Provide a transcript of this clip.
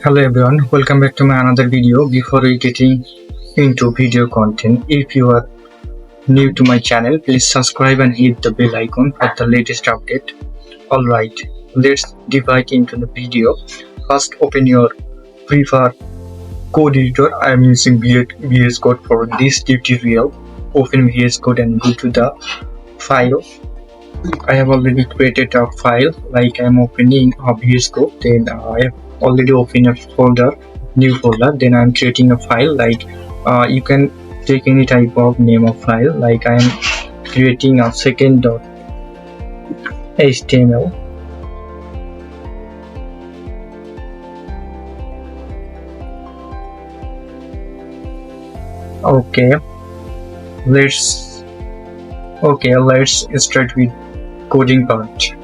Hello everyone, welcome back to my another video. Before we getting into video content, if you are new to my channel, please subscribe and hit the bell icon for the latest update. Alright, let's divide into the video. First, open your preferred code editor. I am using VS Code for this tutorial. Open VS Code and go to the file. I have already created a file, like I am opening a VS Code. Then I have already opened a folder, new folder. Then I am creating a file, like you can take any type of name of file, like I am creating a second.html. Okay, let's start with coding part.